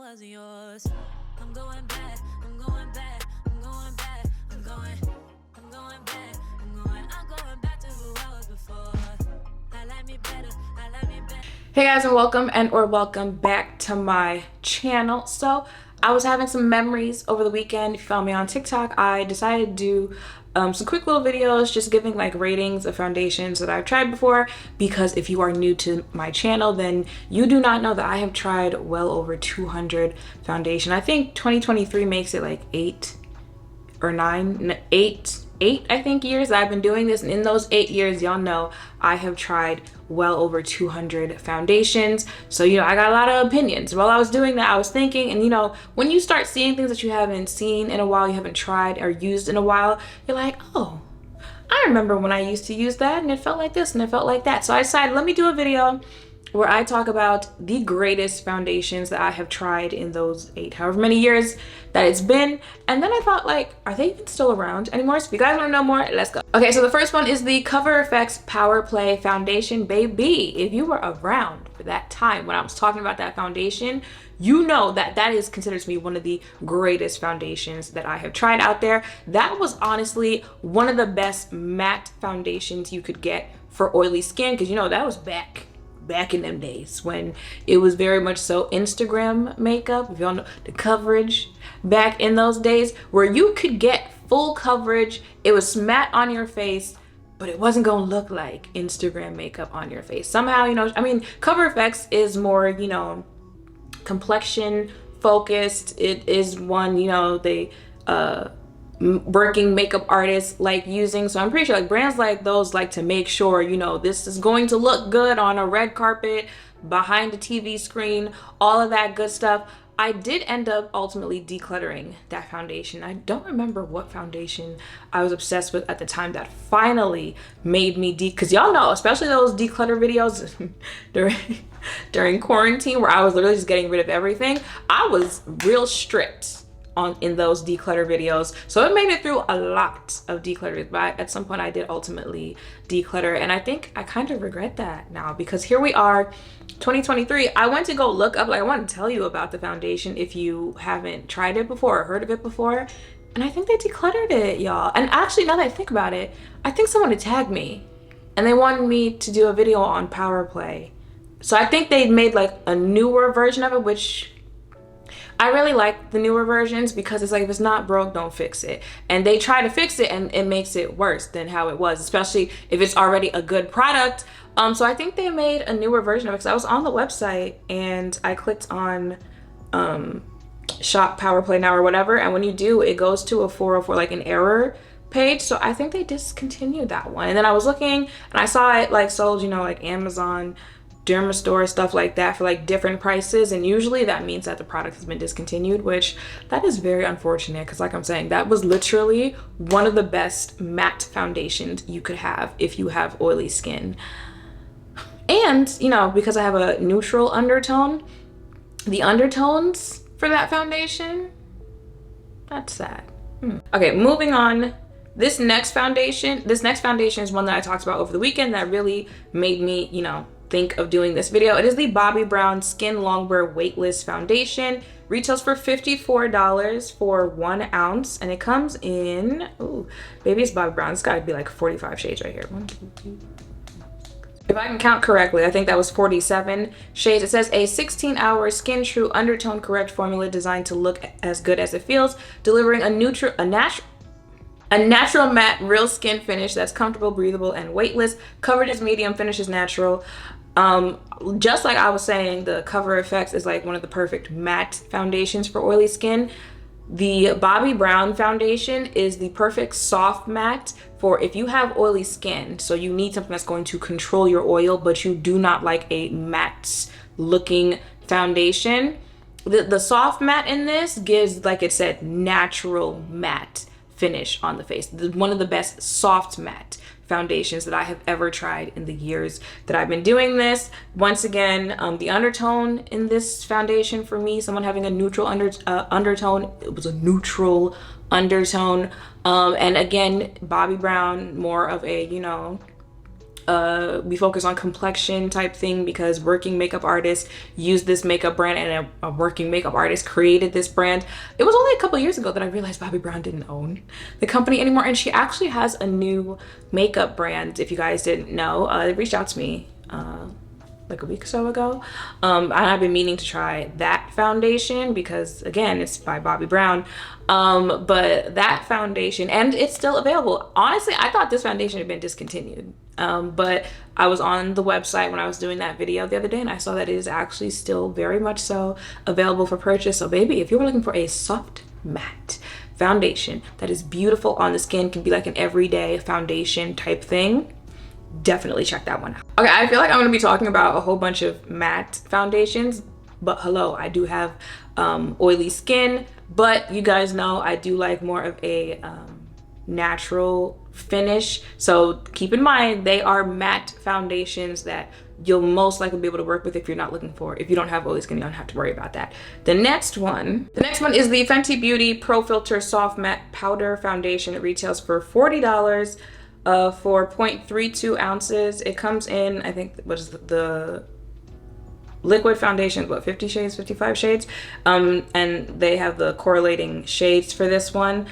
wasn't yours. I'm going back, I'm going back, I'm going back, I'm going back, I'm going back to who I was before. I like me better, I like me better. Hey guys, and welcome back to my channel. So I was having some memories over the weekend. If you found me on TikTok, I decided to do some quick little videos just giving like ratings of foundations that I've tried before, because if you are new to my channel, then you do not know that I have tried well over 200 foundation. I think 2023 makes it like 8 I think years that I've been doing this, and in those 8 years, y'all know I have tried well over 200 foundations. So I got a lot of opinions. While I was doing that, I was thinking, and when you start seeing things that you haven't seen in a while, you haven't tried or used in a while, you're like, oh, I remember when I used to use that and it felt like this and it felt like that. So I decided, let me do a video where I talk about the greatest foundations that I have tried in those however many years that it's been. And then I thought, like, are they even still around anymore? So if you guys want to know more, let's go. Okay, so the first one is the Cover FX Power Play Foundation, baby. If you were around for that time when I was talking about that foundation, you know that that is considered to be one of the greatest foundations that I have tried out there. That was honestly one of the best matte foundations you could get for oily skin, because that was back in them days when it was very much so Instagram makeup. If y'all know the coverage back in those days, where you could get full coverage, it was matte on your face, but it wasn't gonna look like Instagram makeup on your face. Somehow, Cover FX is more, complexion focused. It is one, they working makeup artists like using. So I'm pretty sure like brands like those like to make sure, this is going to look good on a red carpet, behind a TV screen, all of that good stuff. I did end up ultimately decluttering that foundation. I don't remember what foundation I was obsessed with at the time that finally made me because y'all know, especially those declutter videos during quarantine, where I was literally just getting rid of everything. I was real strict in those declutter videos, so it made it through a lot of declutters, but at some point I did ultimately declutter, and I think I kind of regret that now, because here we are 2023. I went to go look up, like, I want to tell you about the foundation if you haven't tried it before or heard of it before, and I think they decluttered it, y'all. And actually, now that I think about it, I think someone had tagged me and they wanted me to do a video on Power Play, so I think they made like a newer version of it, which I really like the newer versions, because it's like, if it's not broke, don't fix it. And they try to fix it and it makes it worse than how it was, especially if it's already a good product. So I think they made a newer version of it, because I was on the website and I clicked on shop Power Play now or whatever, and when you do, it goes to a 404, like an error page. So I think they discontinued that one. And then I was looking and I saw it like sold, like Amazon, Dermastore, stuff like that, for like different prices, and usually that means that the product has been discontinued, which that is very unfortunate, because like I'm saying, that was literally one of the best matte foundations you could have if you have oily skin. And because I have a neutral undertone, the undertones for that foundation, that's sad. Okay, moving on. This next foundation is one that I talked about over the weekend that really made me think of doing this video. It is the Bobbi Brown Skin Longwear Weightless Foundation. Retails for $54 for 1 ounce, and it comes in, ooh, baby, it's Bobbi Brown. It's gotta be like 45 shades right here. 1, 2, 3. If I can count correctly, I think that was 47 shades. It says a 16-hour skin true undertone correct formula designed to look as good as it feels, delivering a natural matte real skin finish that's comfortable, breathable, and weightless. Coverage is medium, finish is natural. Just like I was saying, the Cover FX is like one of the perfect matte foundations for oily skin. The Bobbi Brown foundation is the perfect soft matte for if you have oily skin, so you need something that's going to control your oil, but you do not like a matte looking foundation. The soft matte in this gives, like it said, natural matte finish on the face. One of the best soft matte foundations that I have ever tried in the years that I've been doing this. Once again, the undertone in this foundation, for me, someone having a neutral undertone, it was a neutral undertone. And again, Bobbi Brown, more of a we focus on complexion type thing because working makeup artists use this makeup brand, and a working makeup artist created this brand. It was only a couple years ago that I realized Bobbi Brown didn't own the company anymore, and she actually has a new makeup brand. If you guys didn't know, they reached out to me like a week or so ago, and I've been meaning to try that foundation because again, it's by Bobbi Brown. But that foundation, and it's still available. Honestly, I thought this foundation had been discontinued, but I was on the website when I was doing that video the other day, and I saw that it is actually still very much so available for purchase. So baby, if you're looking for a soft matte foundation that is beautiful on the skin, can be like an everyday foundation type thing, definitely check that one out. Okay, I feel like I'm gonna be talking about a whole bunch of matte foundations, but hello, I do have oily skin, but you guys know I do like more of a natural finish. So keep in mind, they are matte foundations that you'll most likely be able to work with if you don't have oily skin. You don't have to worry about that. The next one is the Fenty Beauty Pro Filt'r Soft Matte Powder Foundation. It retails for $40 for 0.32 ounces. It comes in, I think, what is the liquid foundation, what, 50 shades, 55 shades, and they have the correlating shades for this one.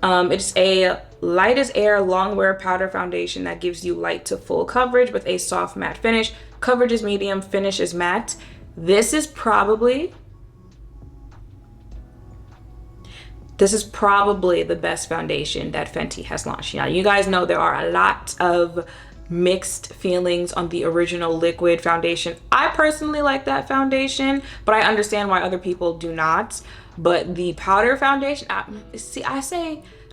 It's a light as air long wear powder foundation that gives you light to full coverage with a soft matte finish. Coverage is medium, finish is matte. This is probably the best foundation that Fenty has launched. Now, you guys know there are a lot of mixed feelings on the original liquid foundation. I personally like that foundation, but I understand why other people do not. But the powder foundation, I'm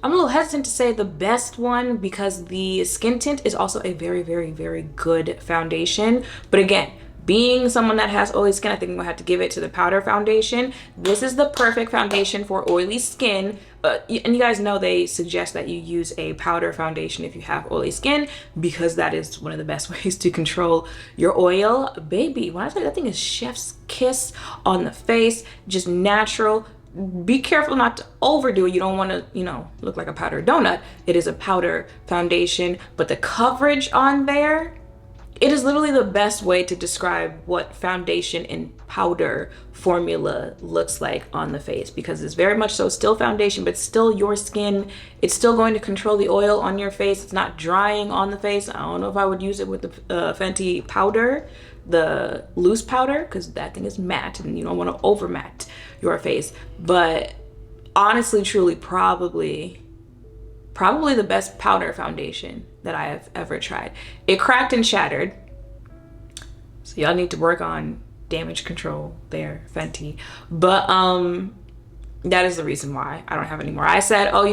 a little hesitant to say the best one because the skin tint is also a very, very, very good foundation. But again, being someone that has oily skin, I think I'm gonna have to give it to the powder foundation. This is the perfect foundation for oily skin. And you guys know they suggest that you use a powder foundation if you have oily skin because that is one of the best ways to control your oil. Baby, when I tell you that thing is chef's kiss on the face, just natural. Be careful not to overdo it. You don't want to, look like a powdered donut. It is a powder foundation, but the coverage on there, it is literally the best way to describe what foundation in powder formula looks like on the face, because it's very much so still foundation, but still your skin. It's still going to control the oil on your face. It's not drying on the face. I don't know if I would use it with the Fenty powder, the loose powder, because that thing is matte and you don't want to over matte your face. But honestly, truly, probably the best powder foundation that I have ever tried. It cracked and shattered, so y'all need to work on damage control there, Fenty. But that is the reason why I don't have any more. I said, I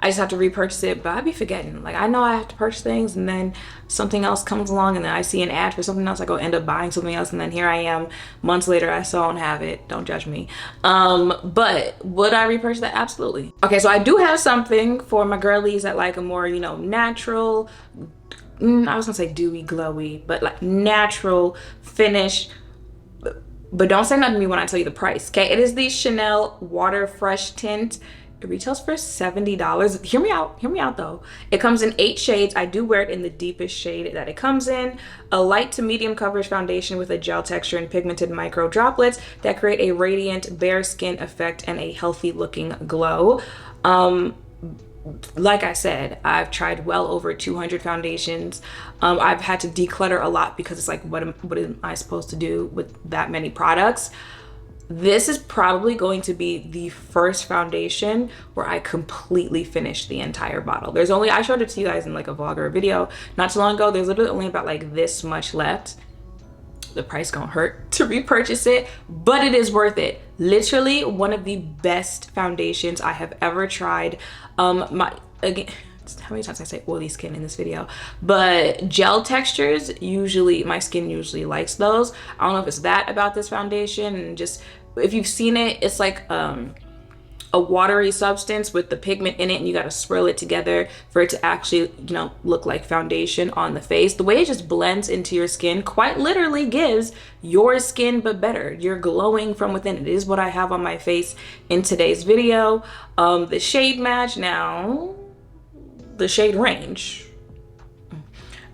just have to repurchase it, but I be forgetting. Like, I know I have to purchase things, and then something else comes along, and then I see an ad for something else. I go end up buying something else, and then here I am months later, I still don't have it. Don't judge me. But would I repurchase that? Absolutely. Okay, so I do have something for my girlies that like a more, natural, I was gonna say dewy, glowy, but like natural finish. But don't say nothing to me when I tell you the price, okay? It is the Chanel Water Fresh Tint. It retails for $70. Hear me out though. It comes in 8 shades. I do wear it in the deepest shade that it comes in. A light to medium coverage foundation with a gel texture and pigmented micro droplets that create a radiant bare skin effect and a healthy looking glow. Like I said, I've tried well over 200 foundations. I've had to declutter a lot because it's like, what am I supposed to do with that many products? This is probably going to be the first foundation where I completely finished the entire bottle. I showed it to you guys in like a vlog or a video not too long ago. There's literally only about like this much left. The price gonna hurt to repurchase it, but it is worth it. Literally one of the best foundations I have ever tried. Again, how many times I say oily skin in this video, but gel textures, my skin usually likes those. I don't know if it's that about this foundation, and just if you've seen it, it's like a watery substance with the pigment in it, and you got to swirl it together for it to actually, look like foundation on the face. The way it just blends into your skin quite literally gives your skin but better. You're glowing from within. It is what I have on my face in today's video. The shade match, now the shade range,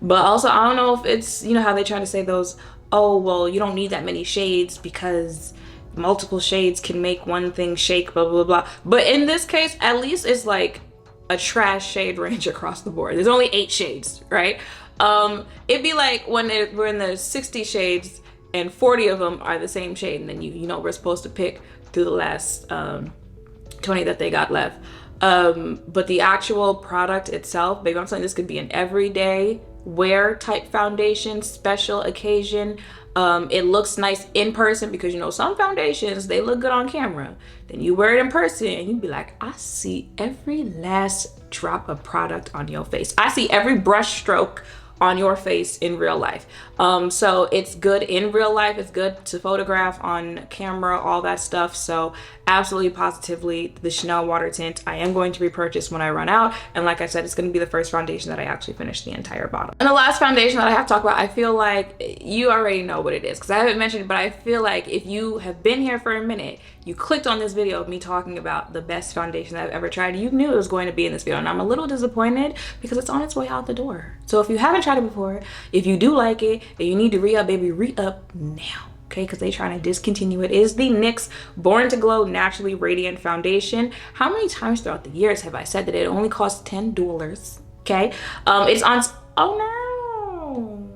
But also, I don't know if it's, you know, how they try to say those, oh, well, you don't need that many shades because multiple shades can make one thing shake, blah, blah, blah. But in this case, at least it's like a trash shade range across the board. There's only 8 shades, right? It'd be like when we're in the 60 shades and 40 of them are the same shade, and then you know we're supposed to pick through the last 20 that they got left. But the actual product itself, baby, I'm saying this could be an everyday wear type foundation, special occasion. It looks nice in person because, you know, some foundations, they look good on camera. Then you wear it in person and you'd be like, I see every last drop of product on your face. I see every brush stroke on your face in real life. So it's good in real life. It's good to photograph on camera, all that stuff. So absolutely positively, the Chanel water tint I am going to repurchase when I run out. And like I said, it's going to be the first foundation that I actually finish the entire bottle. And the last foundation that I have to talk about, I feel like you already know what it is because I haven't mentioned it, but I feel like if you have been here for a minute, you clicked on this video of me talking about the best foundation that I've ever tried, you knew it was going to be in this video. And I'm a little disappointed because it's on its way out the door. So if you haven't tried it before, if you do like it and you need to re-up, baby, re-up now. Okay, because they trying to discontinue it. It is the NYX Born to Glow Naturally Radiant Foundation. How many times throughout the years have I said that it only costs $10? Okay, it's on, oh no,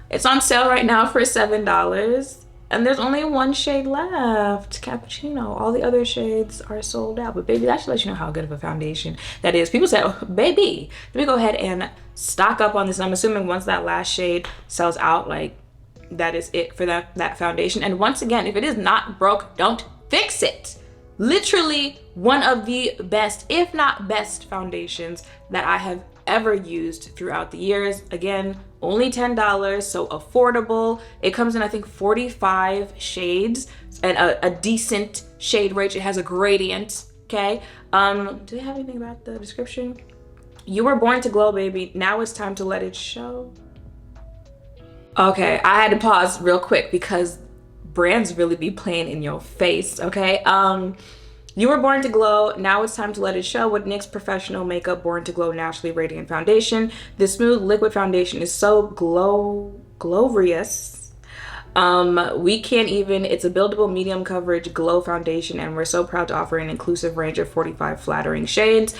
it's on sale right now for $7. And there's only one shade left, Cappuccino. All the other shades are sold out. But baby, that should let you know how good of a foundation that is. People say, oh, baby, let me go ahead and stock up on this. And I'm assuming once that last shade sells out, like, that is it for that foundation. And once again, if it is not broke, don't fix it. Literally one of the best, if not best, foundations that I have ever used throughout the years. Again, only $10, so affordable. It comes in, I think, 45 shades and a decent shade range. It has a gradient, okay? Do they have anything about the description? You were born to glow, baby. Now it's time to let it show. Okay, I had to pause real quick because brands really be playing in your face, okay? You were born to glow. Now it's time to let it show with NYX Professional Makeup Born to Glow Naturally Radiant Foundation. This smooth liquid foundation is so glorious. We can't even, it's a buildable medium coverage glow foundation, and we're so proud to offer an inclusive range of 45 flattering shades.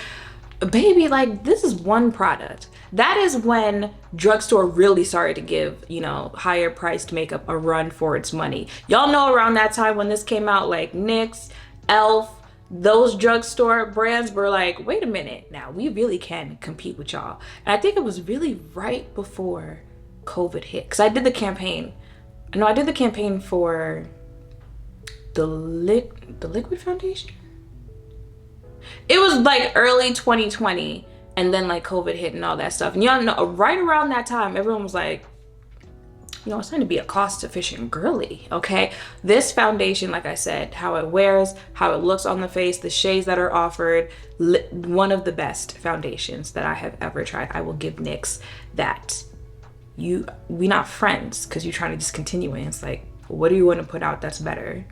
Baby, like, this is one product. That is when drugstore really started to give, you know, higher priced makeup a run for its money. Y'all know around that time when this came out, like NYX, ELF, those drugstore brands were like, wait a minute, now we really can compete with y'all. And I think it was really right before COVID hit, because I did the campaign. No, I did the campaign for the liquid foundation. It was like early 2020, and then like COVID hit and all that stuff. And y'all know, right around that time, everyone was like, you know, it's time to be a cost-efficient girly, okay? This foundation, like I said, how it wears, how it looks on the face, the shades that are offered, one of the best foundations that I have ever tried. I will give NYX that. We not friends because you're trying to discontinue it. It's like, what do you want to put out that's better?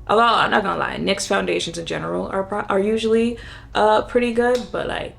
Although I'm not gonna lie, NYX foundations in general are usually pretty good, but like,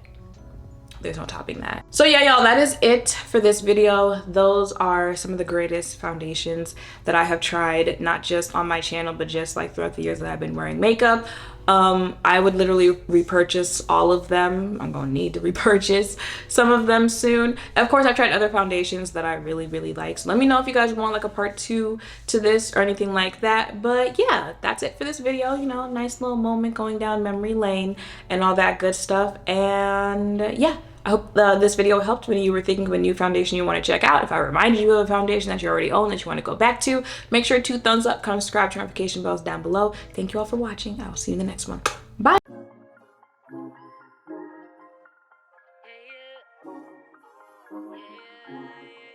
there's no topping that. So yeah, y'all, that is it for this video. Those are some of the greatest foundations that I have tried, not just on my channel, but just like throughout the years that I've been wearing makeup. I would literally repurchase all of them. I'm gonna need to repurchase some of them soon. Of course, I've tried other foundations that I really, really like. So let me know if you guys want like a part 2 to this or anything like that. But yeah, that's it for this video. You know, nice little moment going down memory lane and all that good stuff. And yeah, I hope this video helped when you were thinking of a new foundation you want to check out. If I reminded you of a foundation that you already own that you want to go back to, make sure to thumbs up, comment, subscribe, turn notification bells down below. Thank you all for watching. I will see you in the next one. Bye. Yeah, yeah. Yeah, yeah.